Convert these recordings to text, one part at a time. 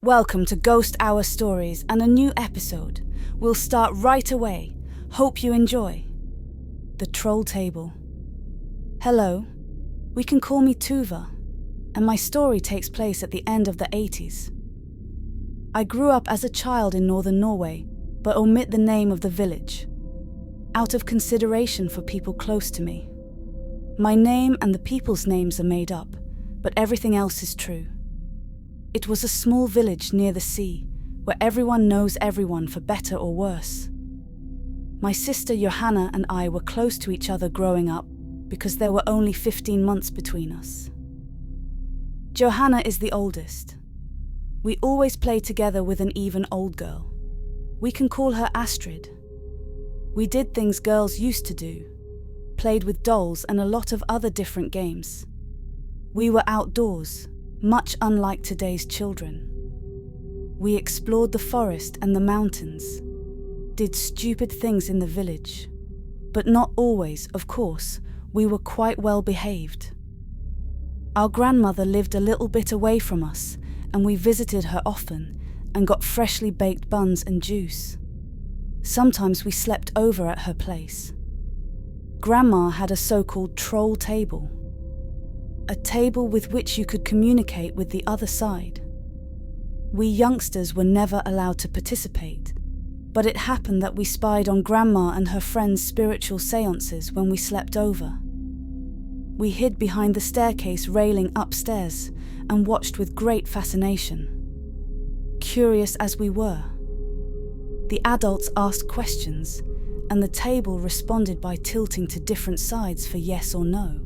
Welcome to Ghost Hour Stories and a new episode. We'll start right away. Hope you enjoy. The Troll Table. Hello, we can call me Tuva, and my story takes place at the end of the 80s. I grew up as a child in northern Norway, but omit the name of the village, out of consideration for people close to me. My name and the people's names are made up, but everything else is true. It was a small village near the sea, where everyone knows everyone for better or worse. My sister Johanna and I were close to each other growing up because there were only 15 months between us. Johanna is the oldest. We always play together with an even old girl. We can call her Astrid. We did things girls used to do, played with dolls and a lot of other different games. We were outdoors, much unlike today's children. We explored the forest and the mountains, did stupid things in the village, but not always, of course. We were quite well behaved. Our grandmother lived a little bit away from us, and we visited her often and got freshly baked buns and juice. Sometimes we slept over at her place. Grandma had a so-called troll table, a table with which you could communicate with the other side. We youngsters were never allowed to participate, but it happened that we spied on Grandma and her friends' spiritual seances when we slept over. We hid behind the staircase railing upstairs and watched with great fascination. Curious as we were, the adults asked questions, and the table responded by tilting to different sides for yes or no.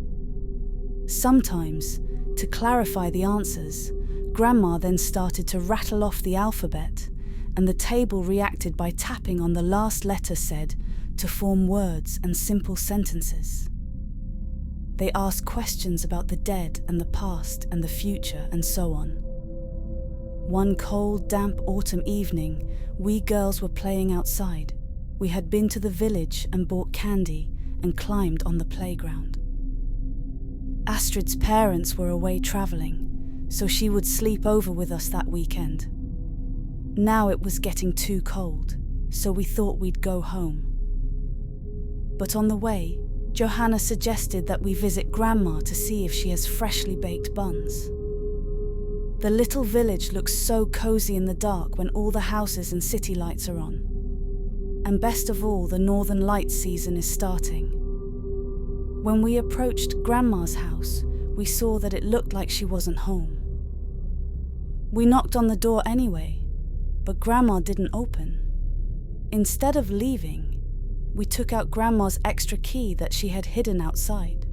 Sometimes, to clarify the answers, Grandma then started to rattle off the alphabet, and the table reacted by tapping on the last letter said to form words and simple sentences. They asked questions about the dead and the past and the future and so on. One cold, damp autumn evening, we girls were playing outside. We had been to the village and bought candy and climbed on the playground. Astrid's parents were away travelling, so she would sleep over with us that weekend. Now it was getting too cold, so we thought we'd go home. But on the way, Johanna suggested that we visit Grandma to see if she has freshly baked buns. The little village looks so cozy in the dark when all the houses and city lights are on. And best of all, the Northern Lights season is starting. When we approached Grandma's house, we saw that it looked like she wasn't home. We knocked on the door anyway, but Grandma didn't open. Instead of leaving, we took out Grandma's extra key that she had hidden outside.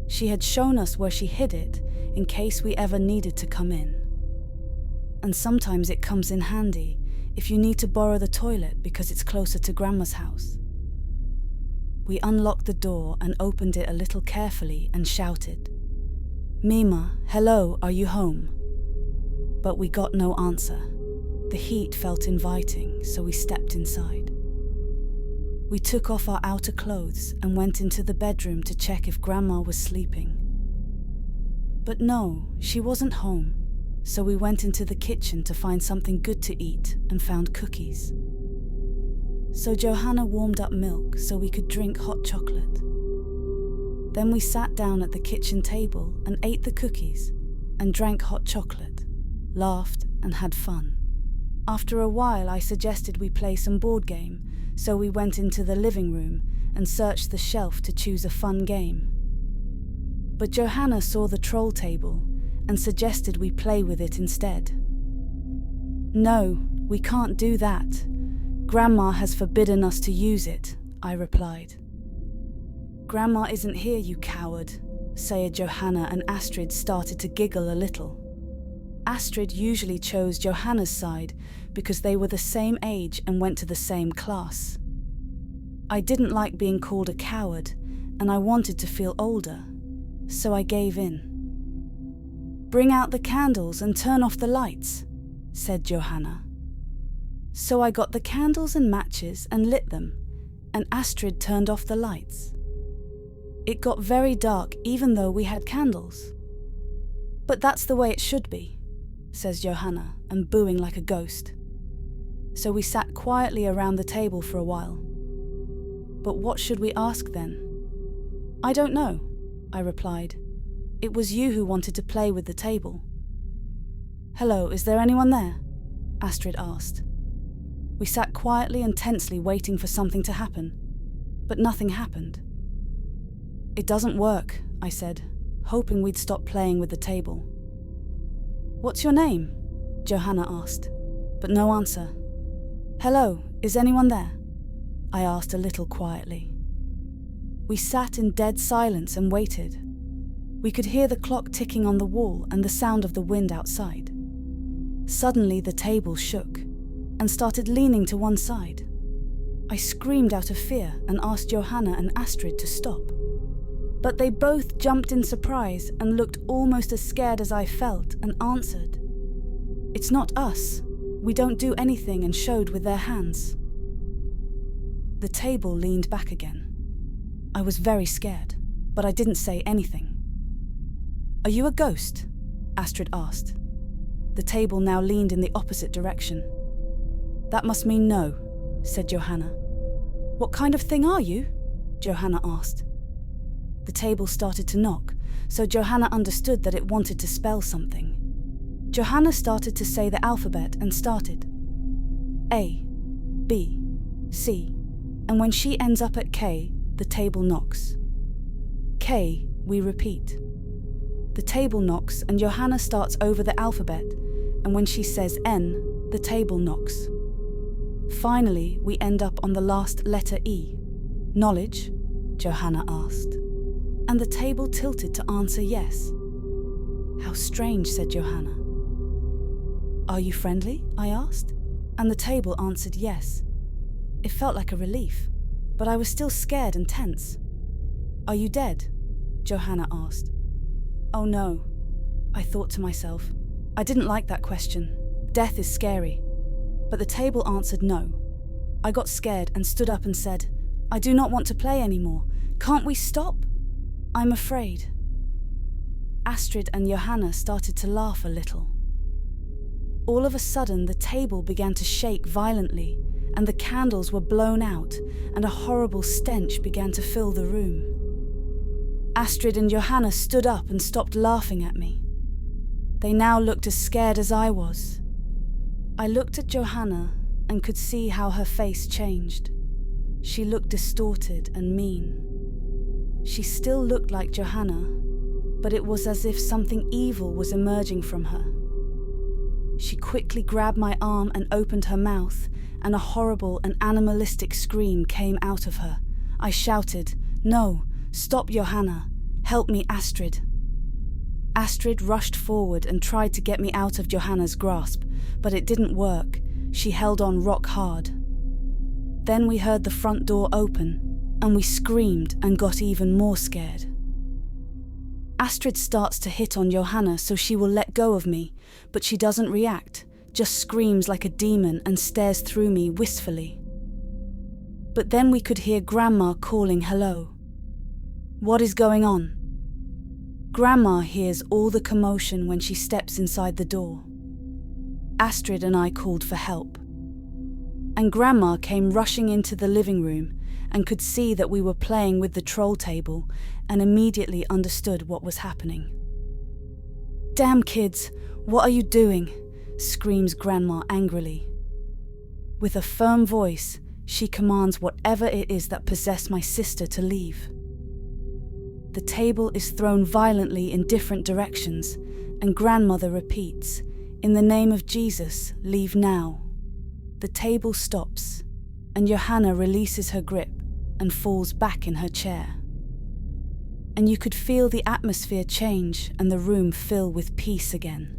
She had shown us where she hid it in case we ever needed to come in. And sometimes it comes in handy if you need to borrow the toilet because it's closer to Grandma's house. We unlocked the door and opened it a little carefully and shouted, "Mima, hello, are you home?" But we got no answer. The heat felt inviting, so we stepped inside. We took off our outer clothes and went into the bedroom to check if Grandma was sleeping. But no, she wasn't home, so we went into the kitchen to find something good to eat and found cookies. So Johanna warmed up milk so we could drink hot chocolate. Then we sat down at the kitchen table and ate the cookies and drank hot chocolate, laughed and had fun. After a while I suggested we play some board game, so we went into the living room and searched the shelf to choose a fun game. But Johanna saw the troll table and suggested we play with it instead. "No, we can't do that. Grandma has forbidden us to use it," I replied. "Grandma isn't here, you coward," said Johanna, and Astrid started to giggle a little. Astrid usually chose Johanna's side because they were the same age and went to the same class. I didn't like being called a coward, and I wanted to feel older, so I gave in. "Bring out the candles and turn off the lights," said Johanna. So I got the candles and matches and lit them, and Astrid turned off the lights. It got very dark even though we had candles. "But that's the way it should be," says Johanna, and booing like a ghost. So we sat quietly around the table for a while. But what should we ask then? I don't know, I replied. It was you who wanted to play with the table. Hello, is there anyone there? Astrid asked. We sat quietly and tensely waiting for something to happen, but nothing happened. It doesn't work, I said, hoping we'd stop playing with the table. What's your name? Johanna asked, but no answer. Hello, is anyone there? I asked a little quietly. We sat in dead silence and waited. We could hear the clock ticking on the wall and the sound of the wind outside. Suddenly the table shook and started leaning to one side. I screamed out of fear and asked Johanna and Astrid to stop. But they both jumped in surprise and looked almost as scared as I felt and answered, "It's not us. We don't do anything," and showed with their hands. The table leaned back again. I was very scared, but I didn't say anything. Are you a ghost? Astrid asked. The table now leaned in the opposite direction. That must mean no, said Johanna. What kind of thing are you? Johanna asked. The table started to knock, so Johanna understood that it wanted to spell something. Johanna started to say the alphabet and started A, B, C, and when she ends up at K, the table knocks. K, we repeat. The table knocks and Johanna starts over the alphabet, and when she says N, the table knocks. Finally, we end up on the last letter E. Knowledge? Johanna asked. And the table tilted to answer yes. How strange, said Johanna. Are you friendly? I asked, and the table answered yes. It felt like a relief, but I was still scared and tense. Are you dead? Johanna asked. Oh no, I thought to myself. I didn't like that question. Death is scary. But the table answered no. I got scared and stood up and said, I do not want to play anymore. Can't we stop? I'm afraid. Astrid and Johanna started to laugh a little. All of a sudden, the table began to shake violently, and the candles were blown out, and a horrible stench began to fill the room. Astrid and Johanna stood up and stopped laughing at me. They now looked as scared as I was. I looked at Johanna and could see how her face changed. She looked distorted and mean. She still looked like Johanna, but it was as if something evil was emerging from her. She quickly grabbed my arm and opened her mouth, and a horrible and animalistic scream came out of her. I shouted, No, stop, Johanna. Help me, Astrid. Astrid rushed forward and tried to get me out of Johanna's grasp, but it didn't work. She held on rock hard. Then we heard the front door open, and we screamed and got even more scared. Astrid starts to hit on Johanna so she will let go of me, but she doesn't react, just screams like a demon and stares through me wistfully. But then we could hear Grandma calling hello. What is going on? Grandma hears all the commotion when she steps inside the door. Astrid and I called for help. And Grandma came rushing into the living room and could see that we were playing with the troll table and immediately understood what was happening. Damn kids, what are you doing? Screams Grandma angrily. With a firm voice, she commands whatever it is that possessed my sister to leave. The table is thrown violently in different directions, and Grandmother repeats, In the name of Jesus, leave now. The table stops, and Johanna releases her grip and falls back in her chair. And you could feel the atmosphere change and the room fill with peace again.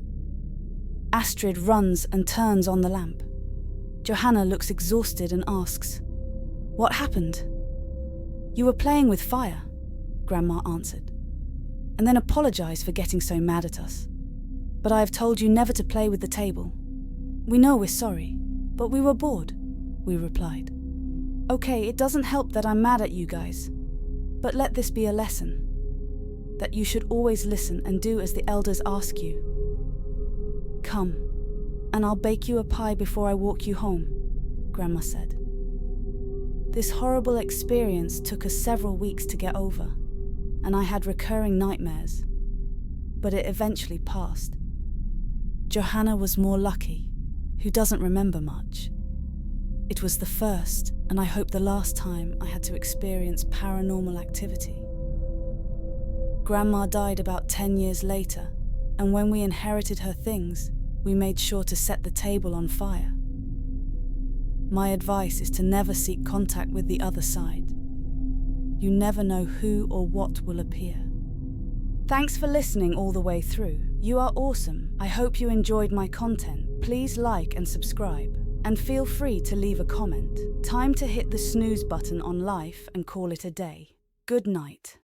Astrid runs and turns on the lamp. Johanna looks exhausted and asks, What happened? You were playing with fire, Grandma answered, and then apologized for getting so mad at us. But I have told you never to play with the table. We know we're sorry, but we were bored, we replied. Okay, it doesn't help that I'm mad at you guys, but let this be a lesson, that you should always listen and do as the elders ask you. Come, And I'll bake you a pie before I walk you home, Grandma said. This horrible experience took us several weeks to get over, and I had recurring nightmares, but it eventually passed. Johanna was more lucky, who doesn't remember much. It was the first, and I hope the last time I had to experience paranormal activity. Grandma died about 10 years later, and when we inherited her things, we made sure to set the table on fire. My advice is to never seek contact with the other side. You never know who or what will appear. Thanks for listening all the way through. You are awesome. I hope you enjoyed my content. Please like and subscribe. And feel free to leave a comment. Time to hit the snooze button on life and call it a day. Good night.